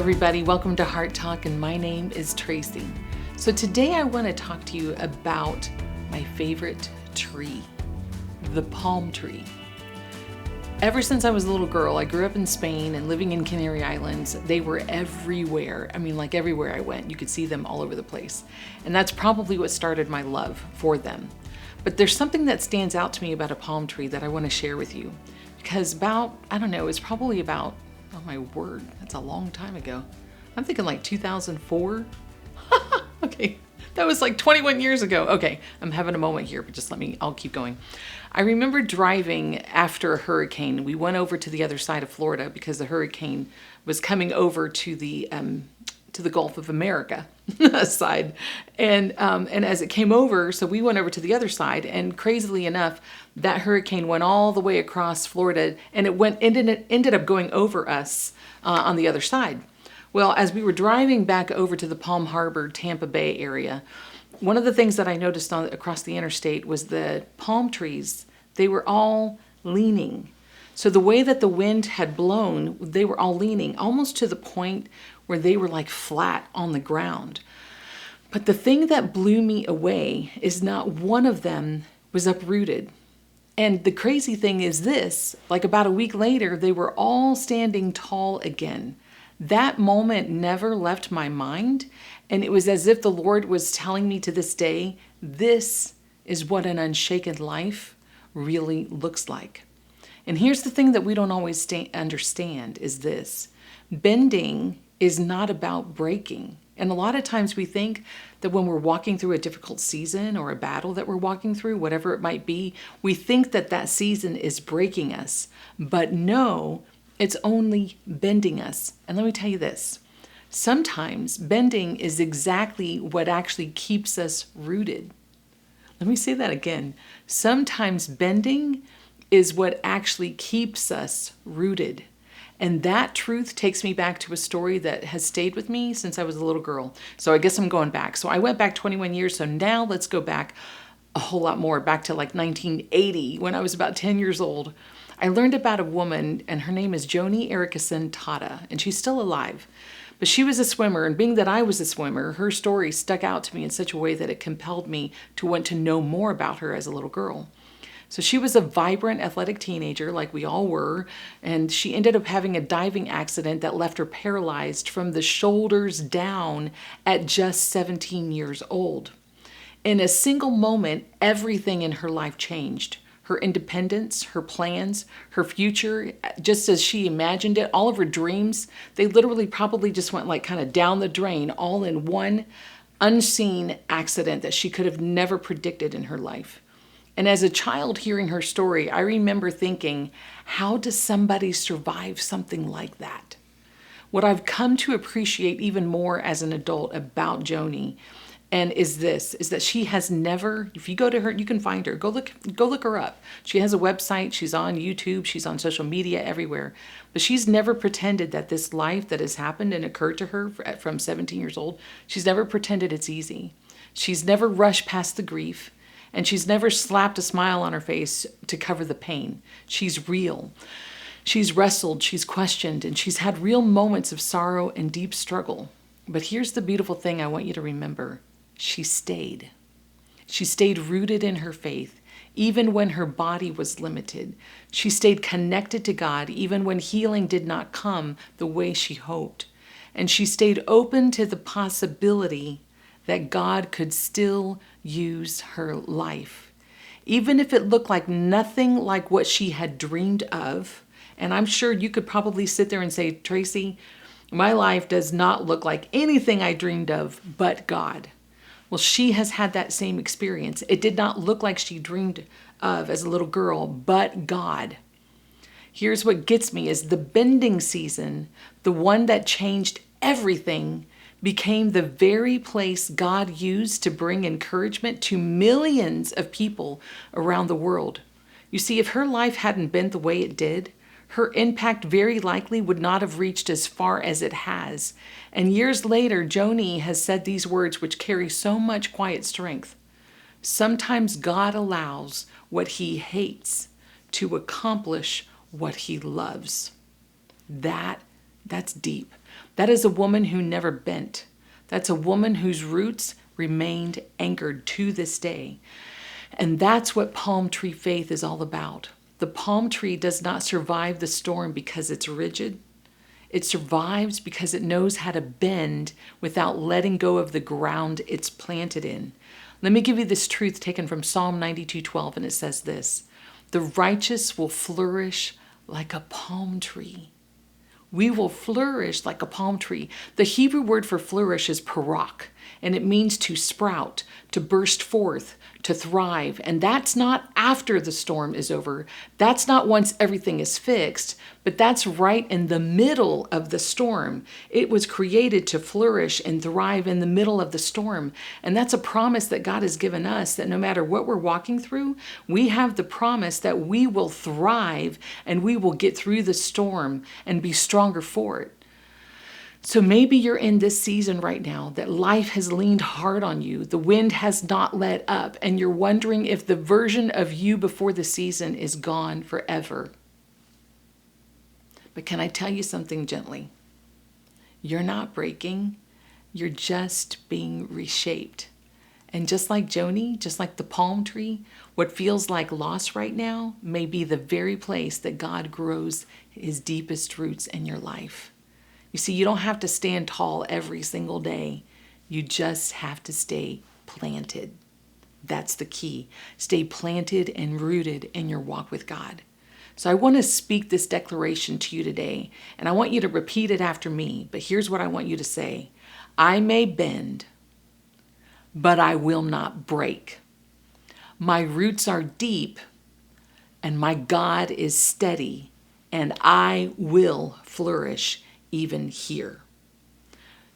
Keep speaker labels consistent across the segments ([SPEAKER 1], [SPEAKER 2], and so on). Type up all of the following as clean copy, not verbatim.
[SPEAKER 1] everybody. Welcome to Heart Talk, and my name is Tracy. So today I want to talk to you about my favorite tree, the palm tree. Ever since I was a little girl, I grew up in Spain and living in Canary Islands. They were everywhere. I mean, like everywhere I went, you could see them all over the place. And that's probably what started my love for them. But there's something that stands out to me about a palm tree that I want to share with you. Because it's probably about, oh my word, that's a long time ago. I'm thinking like 2004. Okay, that was like 21 years ago. Okay, I'm having a moment here, but I'll keep going. I remember driving after a hurricane. We went over to the other side of Florida because the hurricane was coming over to the Gulf of America side. And as it came over, so we went over to the other side, and crazily enough, that hurricane went all the way across Florida, and it ended up going over us on the other side. Well, as we were driving back over to the Palm Harbor, Tampa Bay area, one of the things that I noticed across the interstate was the palm trees. They were all leaning. So the way that the wind had blown, they were all leaning, almost to the point where they were like flat on the ground. But the thing that blew me away is not one of them was uprooted. And the crazy thing is this, like about a week later, they were all standing tall again. That moment never left my mind. And it was as if the Lord was telling me to this day, this is what an unshaken life really looks like. And here's the thing that we don't always understand is this. Bending is not about breaking. And a lot of times we think that when we're walking through a difficult season or a battle that we're walking through, whatever it might be, we think that that season is breaking us. But no, it's only bending us. And let me tell you this. Sometimes bending is exactly what actually keeps us rooted. Let me say that again. Sometimes bending is what actually keeps us rooted. And that truth takes me back to a story that has stayed with me since I was a little girl. So I guess I'm going back. So I went back 21 years. So now let's go back a whole lot more, back to like 1980 when I was about 10 years old. I learned about a woman, and her name is Joni Eariksson Tata, and she's still alive. But she was a swimmer, and being that I was a swimmer, her story stuck out to me in such a way that it compelled me to want to know more about her as a little girl. So she was a vibrant, athletic teenager, like we all were, and she ended up having a diving accident that left her paralyzed from the shoulders down at just 17 years old. In a single moment, everything in her life changed. Her independence, her plans, her future, just as she imagined it, all of her dreams, they literally probably just went like kind of down the drain, all in one unseen accident that she could have never predicted in her life. And as a child hearing her story, I remember thinking, how does somebody survive something like that? What I've come to appreciate even more as an adult about Joni is that she has never, if you go to her, you can find her, go look her up. She has a website, she's on YouTube, she's on social media, everywhere. But she's never pretended that this life that has happened and occurred to her from 17 years old, she's never pretended it's easy. She's never rushed past the grief. And she's never slapped a smile on her face to cover the pain. She's real. She's wrestled, she's questioned, and she's had real moments of sorrow and deep struggle. But here's the beautiful thing I want you to remember. She stayed. She stayed rooted in her faith, even when her body was limited. She stayed connected to God, even when healing did not come the way she hoped. And she stayed open to the possibility that God could still use her life. Even if it looked like nothing like what she had dreamed of, and I'm sure you could probably sit there and say, Tracy, my life does not look like anything I dreamed of but God. Well, she has had that same experience. It did not look like she dreamed of as a little girl, but God. Here's what gets me is the bending season, the one that changed everything, became the very place God used to bring encouragement to millions of people around the world. You see, if her life hadn't been the way it did, her impact very likely would not have reached as far as it has. And years later, Joni has said these words which carry so much quiet strength. Sometimes God allows what he hates to accomplish what he loves. That's deep. That is a woman who never bent. That's a woman whose roots remained anchored to this day. And that's what palm tree faith is all about. The palm tree does not survive the storm because it's rigid. It survives because it knows how to bend without letting go of the ground it's planted in. Let me give you this truth taken from Psalm 92:12, and it says this: "The righteous will flourish like a palm tree." We will flourish like a palm tree. The Hebrew word for flourish is parak, and it means to sprout, to burst forth, to thrive. And that's not after the storm is over. That's not once everything is fixed, but that's right in the middle of the storm. It was created to flourish and thrive in the middle of the storm. And that's a promise that God has given us, that no matter what we're walking through, we have the promise that we will thrive and we will get through the storm and be stronger for it. So maybe you're in this season right now that life has leaned hard on you. The wind has not let up, and you're wondering if the version of you before the season is gone forever. But can I tell you something gently? You're not breaking. You're just being reshaped. And just like Joni, just like the palm tree, what feels like loss right now may be the very place that God grows his deepest roots in your life. You see, you don't have to stand tall every single day. You just have to stay planted. That's the key. Stay planted and rooted in your walk with God. So I want to speak this declaration to you today, and I want you to repeat it after me. But here's what I want you to say. I may bend, but I will not break. My roots are deep, and my God is steady, and I will flourish even here.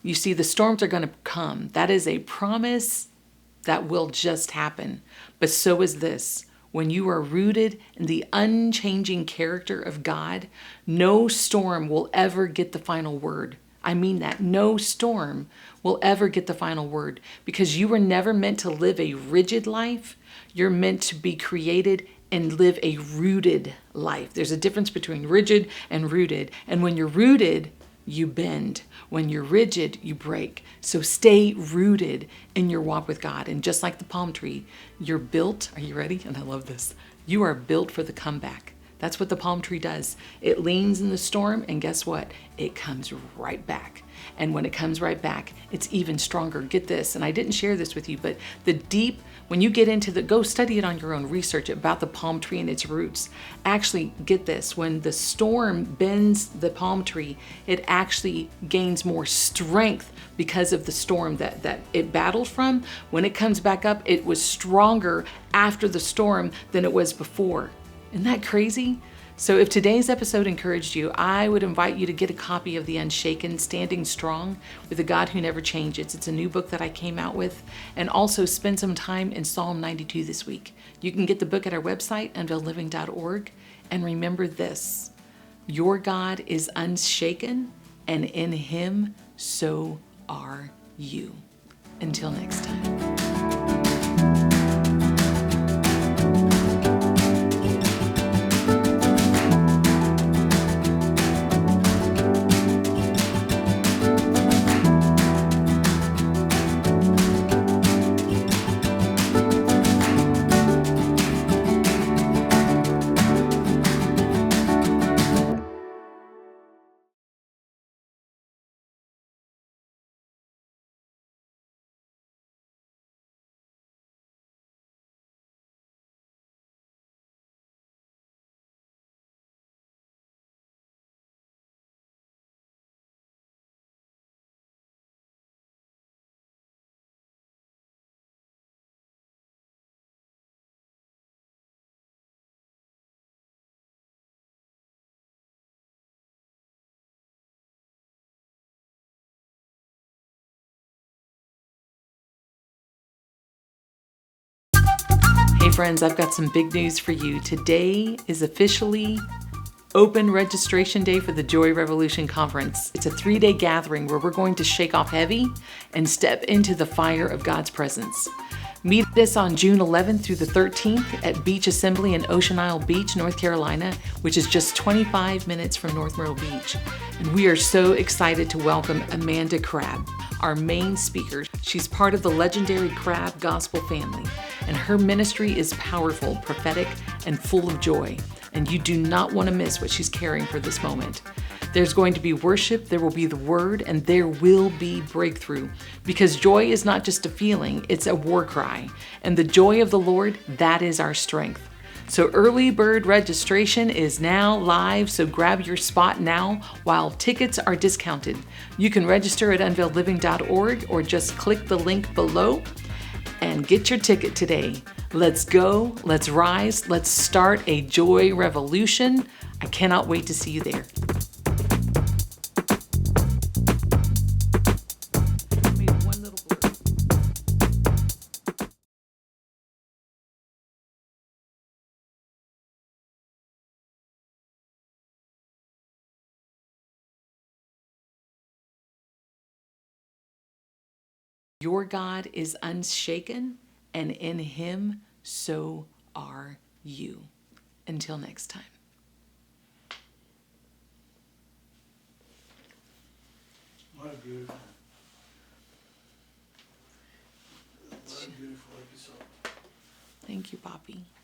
[SPEAKER 1] You see, the storms are going to come. That is a promise that will just happen. But so is this. When you are rooted in the unchanging character of God, no storm will ever get the final word. I mean that. No storm will ever get the final word, because you were never meant to live a rigid life. You're meant to be created and live a rooted life. There's a difference between rigid and rooted. And when you're rooted, you bend. When you're rigid, you break. So stay rooted in your walk with God. And just like the palm tree, you're built. Are you ready? And I love this. You are built for the comeback. That's what the palm tree does. It leans in the storm, and guess what? It comes right back. And when it comes right back, it's even stronger. Get this, and I didn't share this with you, but when you get into go study it on your own, research about the palm tree and its roots. Actually, get this, when the storm bends the palm tree, it actually gains more strength because of the storm that it battled from. When it comes back up, it was stronger after the storm than it was before. Isn't that crazy? So if today's episode encouraged you, I would invite you to get a copy of the Unshaken, Standing Strong with a God Who Never Changes. It's a new book that I came out with. And also spend some time in Psalm 92 this week. You can get the book at our website, unveiledliving.org. And remember this, your God is unshaken, and in him so are you. Until next time. Hey friends, I've got some big news for you. Today is officially open registration day for the Joy Revolution Conference. It's a 3-day gathering where we're going to shake off heavy and step into the fire of God's presence. Meet us on June 11th through the 13th at Beach Assembly in Ocean Isle Beach, North Carolina, which is just 25 minutes from North Myrtle Beach. And we are so excited to welcome Amanda Crabb, our main speaker. She's part of the legendary Crabb Gospel family, and her ministry is powerful, prophetic, and full of joy. And you do not want to miss what she's carrying for this moment. There's going to be worship, there will be the word, and there will be breakthrough. Because joy is not just a feeling, it's a war cry. And the joy of the Lord, that is our strength. So early bird registration is now live, so grab your spot now while tickets are discounted. You can register at unveiledliving.org or just click the link below and get your ticket today. Let's go, let's rise, let's start a joy revolution. I cannot wait to see you there. Your God is unshaken, and in him so are you. Until next time.
[SPEAKER 2] What a beautiful episode.
[SPEAKER 1] Thank you, Poppy.